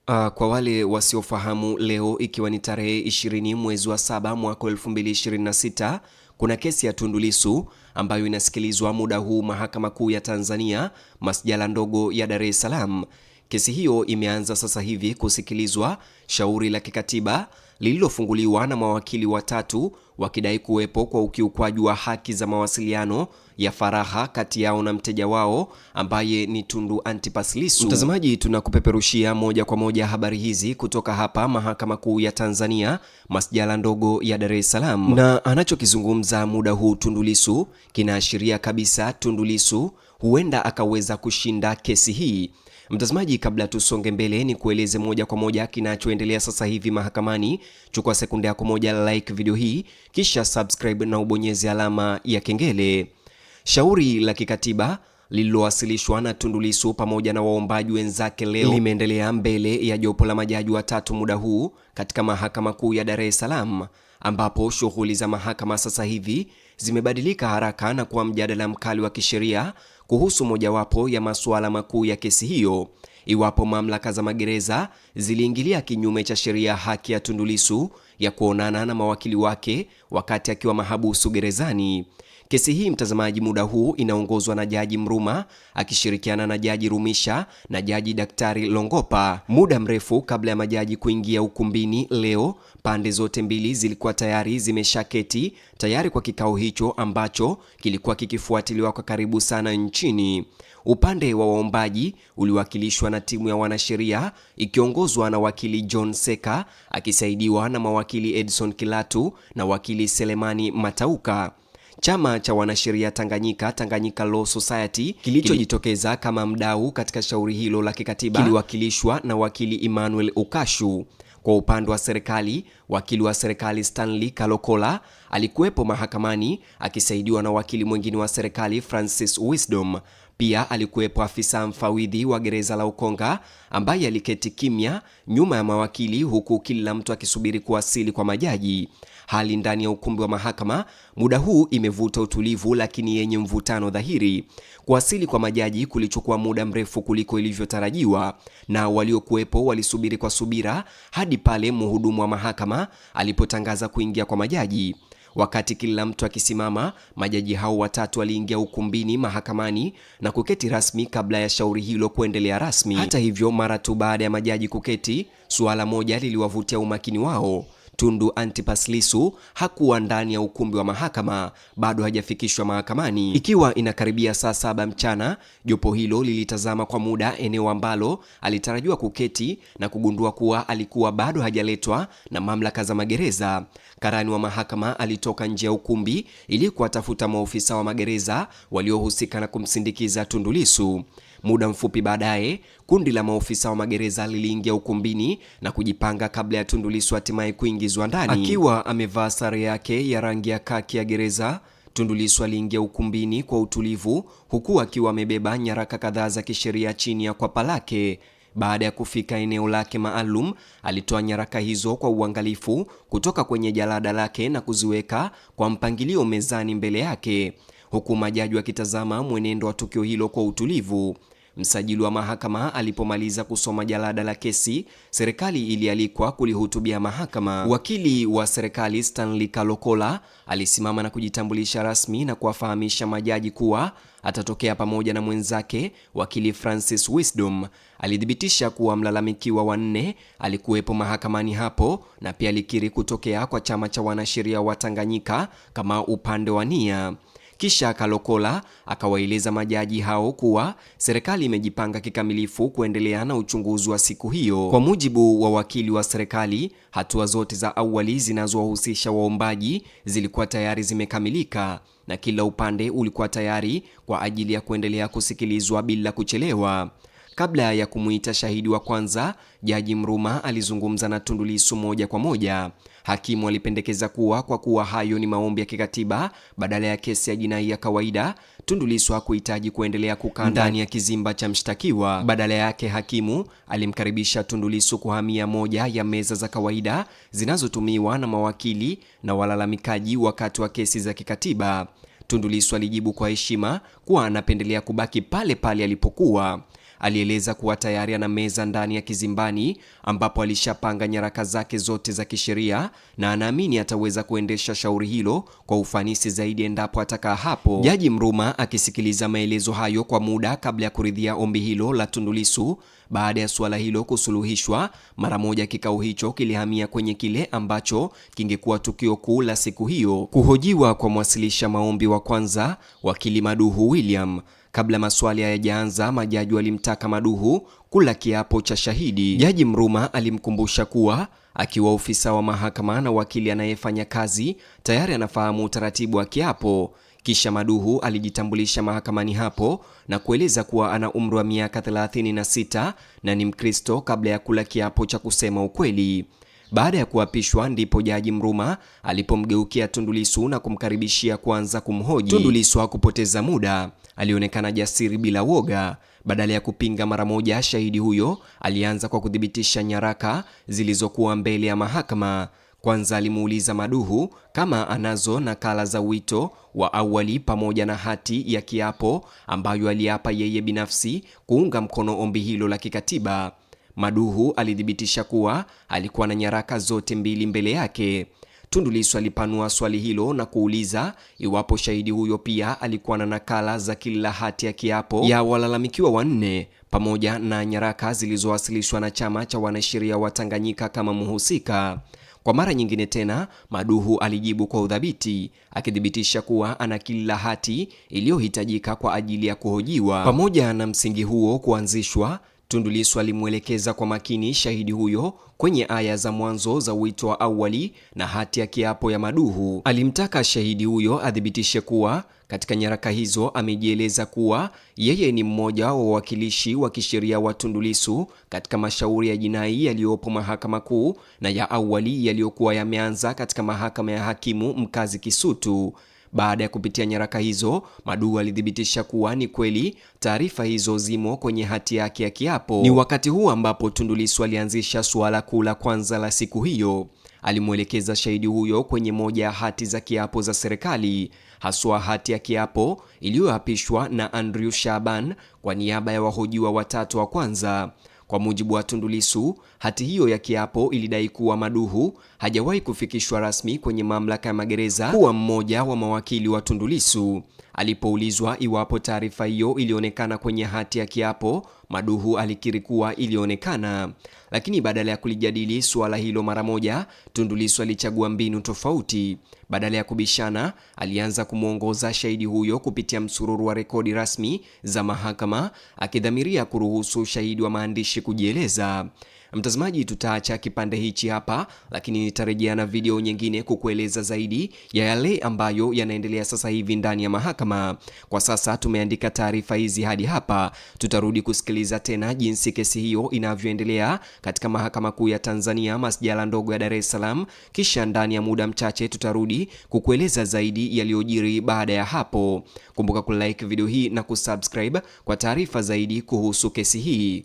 Kwa wale wasiofahamu, leo ikiwa ni tarehe 20 mwezi wa 7 mwaka 2026, kuna kesi ya Tundu Lissu ambayo inasikilizwa muda huu Mahakama Kuu ya Tanzania, masjala ndogo ya Dar es Salaam. Kesi hiyo imeanza sasa hivi kusikilizwa, shauri la kikatiba lililofunguliwa na mawakili watatu wakidai kuwepo kwa ukiukwaji wa haki za mawasiliano ya faragha kati yao na mteja wao ambaye ni Tundu Antipas Lissu. Mtazamaji, tunakupeperushia moja kwa moja habari hizi kutoka hapa Mahakama Kuu ya Tanzania, masjala ndogo ya Dar es Salaam. Na anachokizungumza muda huu Tundu Lissu kinaashiria kabisa Tundu Lissu huenda akaweza kushinda kesi hii. Mtazamaji, kabla tusonge mbele, ni kueleze moja kwa moja kinachoendelea sasa hivi mahakamani. Chukua sekunde yako moja, like video hii, kisha subscribe na ubonyeze alama ya kengele. Shauri la kikatiba lililowasilishwa na Tundu Lissu pamoja na waombaji wenzake leo limeendelea mbele ya jopo la majaji watatu muda huu katika Mahakama Kuu ya Dar es Salaam, ambapo shughuli za mahakama sasa hivi zimebadilika haraka na kuwa mjadala mkali wa kisheria kuhusu mojawapo ya masuala makuu ya kesi hiyo: iwapo mamlaka za magereza ziliingilia kinyume cha sheria haki ya Tundu Lissu ya kuonana na mawakili wake wakati akiwa mahabusu gerezani. Kesi hii, mtazamaji, muda huu inaongozwa na Jaji Mruma akishirikiana na Jaji Rumisha na Jaji Daktari Longopa. Muda mrefu kabla ya majaji kuingia ukumbini leo, pande zote mbili zilikuwa tayari zimeshaketi tayari kwa kikao hicho ambacho kilikuwa kikifuatiliwa kwa karibu sana nchini. Upande wa waombaji uliwakilishwa na timu ya wanasheria ikiongozwa na wakili John Seka akisaidiwa na mawakili Edson Kilatu na wakili Selemani Matauka. Chama cha wanasheria Tanganyika Law Society kilichojitokeza kama mdau katika shauri hilo la kikatiba kiliwakilishwa na wakili Emmanuel Ukashu. Kwa upande wa serikali, wakili wa serikali Stanley Kalokola alikuwepo mahakamani akisaidiwa na wakili mwingine wa serikali Francis Wisdom. Pia alikuwepo afisa mfawidhi wa gereza la Ukonga ambaye aliketi kimya nyuma ya mawakili, huku kila mtu akisubiri kuwasili kwa majaji. Hali ndani ya ukumbi wa mahakama muda huu imevuta utulivu, lakini yenye mvutano dhahiri. Kuwasili kwa majaji kulichukua muda mrefu kuliko ilivyotarajiwa, na waliokuwepo walisubiri kwa subira hadi pale mhudumu wa mahakama alipotangaza kuingia kwa majaji. Wakati kila mtu akisimama, majaji hao watatu waliingia ukumbini mahakamani na kuketi rasmi kabla ya shauri hilo kuendelea rasmi. Hata hivyo, mara tu baada ya majaji kuketi, suala moja liliwavutia umakini wao. Tundu Antipas Lissu hakuwa ndani ya ukumbi wa mahakama, bado hajafikishwa mahakamani. Ikiwa inakaribia saa 7 mchana, jopo hilo lilitazama kwa muda eneo ambalo alitarajiwa kuketi na kugundua kuwa alikuwa bado hajaletwa na mamlaka za magereza. Karani wa mahakama alitoka nje ya ukumbi ili kuwatafuta maofisa wa magereza waliohusika na kumsindikiza Tundu Lissu. Muda mfupi baadaye, kundi la maofisa wa magereza liliingia ukumbini na kujipanga kabla ya Tundu Lissu hatimaye kuingizwa ndani. Akiwa amevaa sare yake ya rangi ya kaki ya gereza, Tundu Lissu aliingia ukumbini kwa utulivu, huku akiwa amebeba nyaraka kadhaa za kisheria chini ya kwapa lake. Baada ya kufika eneo lake maalum, alitoa nyaraka hizo kwa uangalifu kutoka kwenye jalada lake na kuziweka kwa mpangilio mezani mbele yake, huku majaji wakitazama mwenendo wa tukio hilo kwa utulivu. Msajili wa mahakama alipomaliza kusoma jalada la kesi, serikali ilialikwa kulihutubia mahakama. Wakili wa serikali Stanley Kalokola alisimama na kujitambulisha rasmi na kuwafahamisha majaji kuwa atatokea pamoja na mwenzake wakili Francis Wisdom. Alithibitisha kuwa mlalamikiwa wa 4 alikuwepo mahakamani hapo na pia alikiri kutokea kwa chama cha wanasheria wa Tanganyika kama upande wa nia. Kisha Kalokola akawaeleza majaji hao kuwa serikali imejipanga kikamilifu kuendelea na uchunguzi wa siku hiyo. Kwa mujibu wa wakili wa serikali, hatua zote za awali zinazowahusisha waombaji zilikuwa tayari zimekamilika na kila upande ulikuwa tayari kwa ajili ya kuendelea kusikilizwa bila kuchelewa. Kabla ya kumuita shahidi wa kwanza, Jaji Mruma alizungumza na Tundu Lissu moja kwa moja. Hakimu alipendekeza kuwa kwa kuwa hayo ni maombi ya kikatiba badala ya kesi ya jinai ya kawaida, Tundu Lissu hakuhitaji kuendelea kukaa ndani ya kizimba cha mshtakiwa. Badala yake, hakimu alimkaribisha Tundu Lissu kuhamia moja ya meza za kawaida zinazotumiwa na mawakili na walalamikaji wakati wa kesi za kikatiba. Tundu Lissu alijibu kwa heshima kuwa anapendelea kubaki pale pale alipokuwa. alieleza kuwa tayari ana meza ndani ya kizimbani ambapo alishapanga nyaraka zake zote za kisheria na anaamini ataweza kuendesha shauri hilo kwa ufanisi zaidi endapo atakaa hapo. Jaji Mruma akisikiliza maelezo hayo kwa muda kabla ya kuridhia ombi hilo la Tundu Lissu. Baada ya suala hilo kusuluhishwa, mara moja kikao hicho kilihamia kwenye kile ambacho kingekuwa tukio kuu la siku hiyo, kuhojiwa kwa mwasilisha maombi wa kwanza, wakili Maduhu William. Kabla maswali hayajaanza, majaji walimtaka Maduhu kula kiapo cha shahidi. Jaji Mruma alimkumbusha kuwa akiwa ofisa wa mahakama na wakili anayefanya kazi tayari anafahamu utaratibu wa kiapo. Kisha Maduhu alijitambulisha mahakamani hapo na kueleza kuwa ana umri wa miaka 36 na ni Mkristo kabla ya kula kiapo cha kusema ukweli. Baada ya kuapishwa ndipo Jaji Mruma alipomgeukia Tundu Lissu na kumkaribishia kuanza kumhoji. Tundu Lissu hakupoteza muda, alionekana jasiri bila woga. Badala ya kupinga mara moja, shahidi huyo alianza kwa kuthibitisha nyaraka zilizokuwa mbele ya mahakama. Kwanza alimuuliza Maduhu kama anazo nakala za wito wa awali pamoja na hati ya kiapo ambayo aliapa yeye binafsi kuunga mkono ombi hilo la kikatiba. Maduhu alithibitisha kuwa alikuwa na nyaraka zote mbili mbele yake. Tundu Lissu alipanua swali hilo na kuuliza iwapo shahidi huyo pia alikuwa na nakala za kila hati ya kiapo ya walalamikiwa wanne pamoja na nyaraka zilizowasilishwa na chama cha wanasheria wa Tanganyika kama mhusika. Kwa mara nyingine tena, Maduhu alijibu kwa udhabiti, akithibitisha kuwa ana kila hati iliyohitajika kwa ajili ya kuhojiwa. Pamoja na msingi huo kuanzishwa, Tundu Lissu alimwelekeza kwa makini shahidi huyo kwenye aya za mwanzo za wito wa awali na hati ya kiapo ya Maduhu. Alimtaka shahidi huyo athibitishe kuwa katika nyaraka hizo amejieleza kuwa yeye ni mmoja wa wawakilishi wa kisheria wa Tundu Lissu katika mashauri ya jinai yaliyopo Mahakama Kuu na ya awali yaliyokuwa yameanza katika Mahakama ya Hakimu Mkazi Kisutu. Baada ya kupitia nyaraka hizo, Maduhu alithibitisha kuwa ni kweli taarifa hizo zimo kwenye hati yake ya kiapo. Ni wakati huu ambapo Tundu Lissu alianzisha suala kuu la kwanza la siku hiyo. Alimwelekeza shahidi huyo kwenye moja ya hati za kiapo za serikali, haswa hati ya kiapo iliyoapishwa na Andrew Shaban kwa niaba ya wahojiwa watatu wa kwanza. Kwa mujibu wa Tundu Lissu, hati hiyo ya kiapo ilidai kuwa Maduhu hajawahi kufikishwa rasmi kwenye mamlaka ya magereza kuwa mmoja wa mawakili wa Tundu Lissu. Alipoulizwa iwapo taarifa hiyo ilionekana kwenye hati ya kiapo, Maduhu alikiri kuwa ilionekana. Lakini badala ya kulijadili suala hilo mara moja, Tundu Lissu alichagua mbinu tofauti. Badala ya kubishana, alianza kumwongoza shahidi huyo kupitia msururu wa rekodi rasmi za mahakama, akidhamiria kuruhusu shahidi wa maandishi kujieleza. Mtazamaji, tutaacha kipande hichi hapa, lakini nitarejea na video nyingine kukueleza zaidi ya yale ambayo yanaendelea sasa hivi ndani ya mahakama. Kwa sasa tumeandika taarifa hizi hadi hapa. Tutarudi kusikiliza tena jinsi kesi hiyo inavyoendelea katika Mahakama Kuu ya Tanzania, masjala ndogo ya Dar es Salaam. Kisha ndani ya muda mchache tutarudi kukueleza zaidi yaliyojiri baada ya hapo. Kumbuka kulike video hii na kusubscribe kwa taarifa zaidi kuhusu kesi hii.